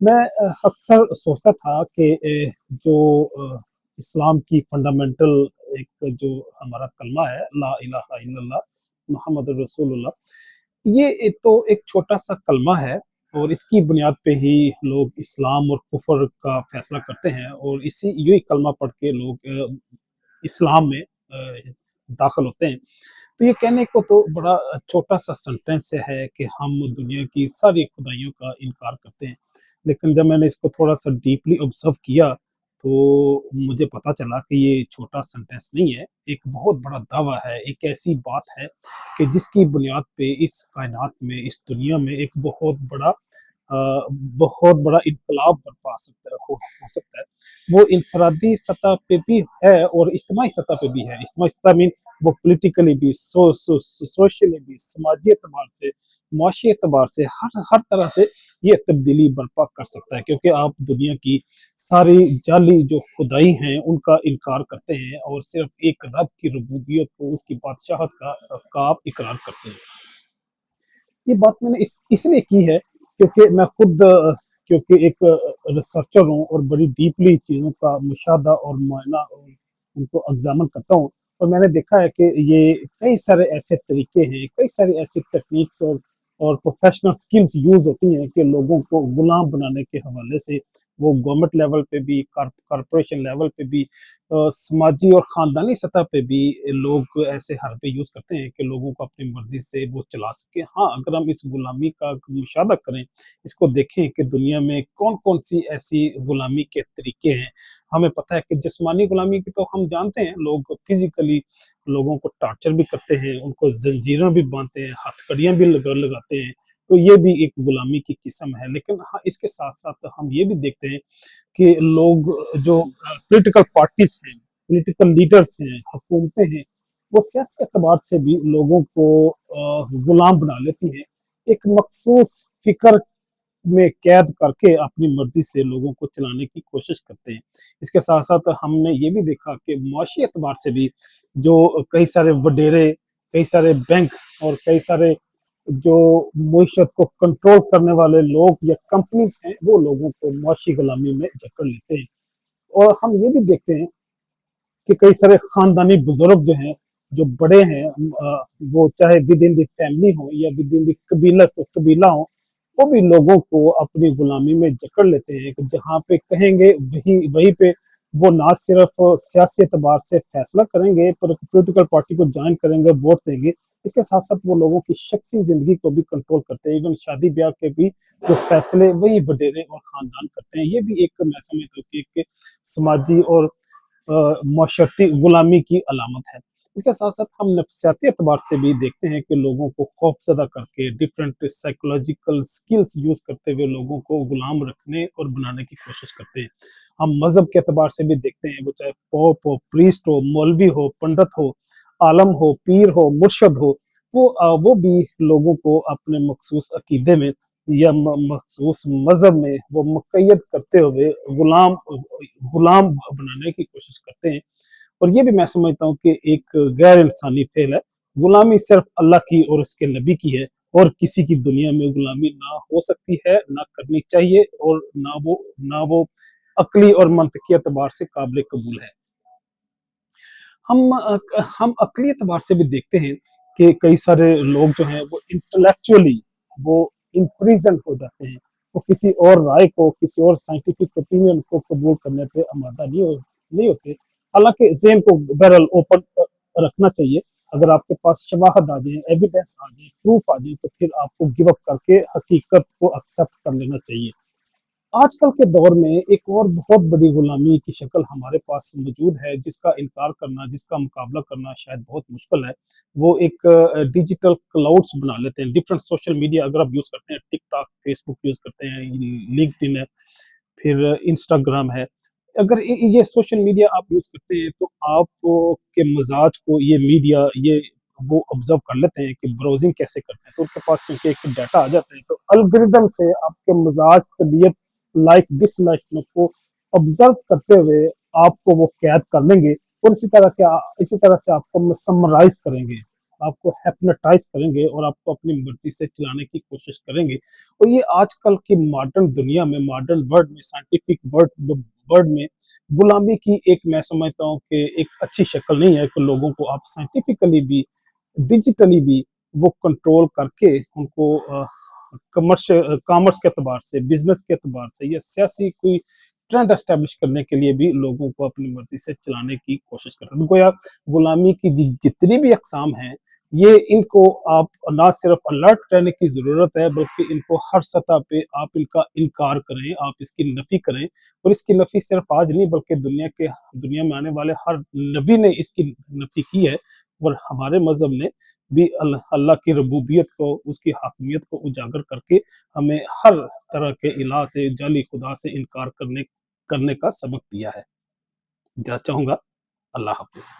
मैं अक्सर सोचता था कि जो इस्लाम की फंडामेंटल एक जो हमारा कलमा है, ला इलाहा इल्लल्लाह मुहम्मद रसूलुल्लाह, ये एक तो एक छोटा सा कलमा है और इसकी बुनियाद पे ही लोग इस्लाम और कुफर का फैसला करते हैं और इसी यही कलमा पढ़ के लोग इस्लाम में दाखिल होते हैं। तो ये कहने को तो बड़ा छोटा सा सेंटेंस है कि हम दुनिया की सारी खुदाइयों का इनकार करते हैं, लेकिन जब मैंने इसको थोड़ा सा डीपली ऑब्जर्व किया तो मुझे पता चला कि ये छोटा सेंटेंस नहीं है, एक बहुत बड़ा दावा है, एक ऐसी बात है कि जिसकी बुनियाद पे इस कायनात में, इस दुनिया में एक बहुत बड़ा इनकलाब बर्पा सकता है, हो सकता है। वो इनफरादी सतह पे भी है और इज्तिमाई सतह पे भी है। इज्तिमाई सतह मीन वो पॉलिटिकली भी, सोशली भी, समाजी एतबार से, मुआशी एतबार से, हर हर तरह से ये तब्दीली बर्पा कर सकता है, क्योंकि आप दुनिया की सारी जाली जो खुदाई हैं उनका इनकार करते हैं और सिर्फ एक रब की रबूबियत को, उसकी बादशाहत का आप इकरार करते हैं। ये बात मैंने इसलिए की है क्योंकि मैं खुद क्योंकि एक रिसर्चर हूँ और बड़ी डीपली चीज़ों का मुशाहदा और मुआयना और उनको एग्जामिन करता हूँ। और मैंने देखा है कि ये कई सारे ऐसे तरीके हैं, कई सारी ऐसी टेक्निक्स और प्रोफेशनल स्किल्स यूज होती हैं कि लोगों को गुलाम बनाने के हवाले से, वो गवर्नमेंट लेवल पे भी, कारपोरेशन लेवल पे भी, समाजी और ख़ानदानी सतह पे भी लोग ऐसे हरबे यूज़ करते हैं कि लोगों को अपनी मर्ज़ी से वो चला सकें। हाँ, अगर हम इस गुलामी का मुशाहदा करें, इसको देखें कि दुनिया में कौन-कौन सी ऐसी गुलामी के तरीके हैं। हमें पता है कि जिस्मानी गुलामी की तो हम जानते हैं, लोग फ़िज़िकली लोगों को टॉर्चर भी करते हैं, उनको ज़ंजीरें भी बाँधते हैं, हथकड़ियाँ भी लगाते हैं, तो ये भी एक गुलामी की किस्म है। लेकिन हाँ, इसके साथ-साथ हम ये भी देखते हैं कि लोग जो पॉलिटिकल पार्टीज़ हैं, पॉलिटिकल लीडर्स हैं, हुकूमतें हैं, वो सियासी एतबार से भी लोगों को गुलाम बना लेती हैं। एक मखसूस फ़िक्र में कैद करके अपनी मर्ज़ी से लोगों को चलाने की कोशिश करते हैं। इसके साथ-साथ हमने ये भी देखा कि मुआशी एतबार से भी जो कई सारे वडेरे, कई सारे बैंक और कई सारे जो मईशत को कंट्रोल करने वाले लोग या कंपनीज़ हैं, वो लोगों को मुआशी गुलामी में जकड़ लेते हैं। और हम ये भी देखते हैं कि कई सारे खानदानी बुजुर्ग जो हैं, जो बड़े हैं, वो चाहे विद इन द फैमिली हो या विद इन द कबीला हो, वो भी लोगों को अपनी गुलामी में जकड़ लेते हैं कि जहाँ पे कहेंगे वहीं वहीं पे वो ना सिर्फ सियासी एतबार से फैसला करेंगे, पर पॉलिटिकल पार्टी को ज्वाइन करेंगे, वोट देंगे। इसके साथ-साथ वो लोगों की शख्सी ज़िंदगी को भी कंट्रोल करते हैं। इवन शादी-ब्याह के भी जो फैसले वही वडेरे और खानदान करते हैं। ये भी एक मैं समझता हूँ कि एक समाजी और माशरती गुलामी की अलामत है। इसके साथ-साथ हम नफ्सियाती एतबार से भी देखते हैं कि लोगों को खौफ़ज़दा करके डिफरेंट साइकोलॉजिकल स्किल्स यूज़ करते हुए लोगों को गुलाम रखने और बनाने की कोशिश करते हैं। हम मज़हब के एतबार से भी देखते हैं, वो चाहे पोप हो, प्रीस्ट हो, मौलवी हो, पंडित हो, आलम हो, पीर हो, मुर्शद हो, वो भी लोगों को अपने मखसूस अकीदे में या मखसूस मज़हब में वो मुक़य्यद करते हुए गुलाम गुलाम बनाने की कोशिश करते हैं। और ये भी मैं समझता हूँ कि एक गैर इंसानी फ़ेल है। गुलामी सिर्फ़ अल्लाह की और उसके नबी की है और किसी की दुनिया में गुलामी ना हो सकती है, ना करनी चाहिए और ना वो अक़ली और मंतकी एतबार से काबिल कबूल है। हम अक़ली एतबार से भी देखते हैं कि कई सारे लोग जो हैं वो इंटेलेक्चुअली वो इम्प्रिज़न हो जाते हैं। वो किसी और राय को, किसी और साइंटिफिक ओपिनियन को कबूल करने पे आमादा नहीं होते। हालाँकि ज़हन को बहरहाल ओपन रखना चाहिए। अगर आपके पास शवाहद आ जाए, एविडेंस आ जाए, प्रूफ आ जाए, तो फिर आपको गिव अप करके हकीकत को एक्सेप्ट कर लेना चाहिए। आजकल के दौर में एक और बहुत बड़ी गुलामी की शक्ल हमारे पास मौजूद है, जिसका इनकार करना, जिसका मुकाबला करना शायद बहुत मुश्किल है। वो एक डिजिटल क्लाउड्स बना लेते हैं। डिफरेंट सोशल मीडिया अगर आप यूज़ करते हैं, टिकटॉक, फेसबुक यूज़ करते हैं, लिंक्डइन है, फिर इंस्टाग्राम है। अगर ये सोशल मीडिया आप यूज़ करते हैं, तो आप के मिज़ाज को ये मीडिया ये वो ऑब्ज़र्व कर लेते हैं कि ब्राउज़िंग कैसे करते हैं, तो उनके पास क्योंकि एक डाटा आ जाता है, तो एल्गोरिदम से आपके मिज़ाज, तबीयत, लाइक डिसलाइक को ऑब्जर्व करते हुए आपको वो कैद कर लेंगे और इसी तरह से आपको समराइज करेंगे। आपको hypnotize करेंगे और आपको अपनी मर्जी से चलाने की कोशिश करेंगे। और ये आजकल की मॉडर्न दुनिया में, मॉडर्न वर्ल्ड में, साइंटिफिक वर्ल्ड में गुलामी की एक, मैं समझता हूँ कि एक अच्छी शक्ल नहीं है कि लोगों को आप साइंटिफिकली भी, डिजिटली भी वो कंट्रोल करके उनको कॉमर्स के एतबार से, बिजनेस के एतबार से, या सियासी कोई ट्रेंड एस्टेब्लिश करने के लिए भी लोगों को अपनी मर्जी से चलाने की कोशिश करते हैं। तो गोया गुलामी की जितनी भी अकसाम हैं, ये इनको आप ना सिर्फ अलर्ट रहने की ज़रूरत है, बल्कि इनको हर सतह पे आप इनका इनकार करें, आप इसकी नफ़ी करें। और इसकी नफ़ी सिर्फ आज नहीं, बल्कि दुनिया में आने वाले हर नबी ने इसकी नफ़ी की है। और हमारे मज़हब ने भी अल्लाह की रबूबियत को, उसकी हाकिमियत को उजागर करके हमें हर तरह के इलाह से, जाली खुदा से इनकार करने करने का सबक दिया है। इजाज़त चाहूँगा। अल्लाह हाफ़िज़।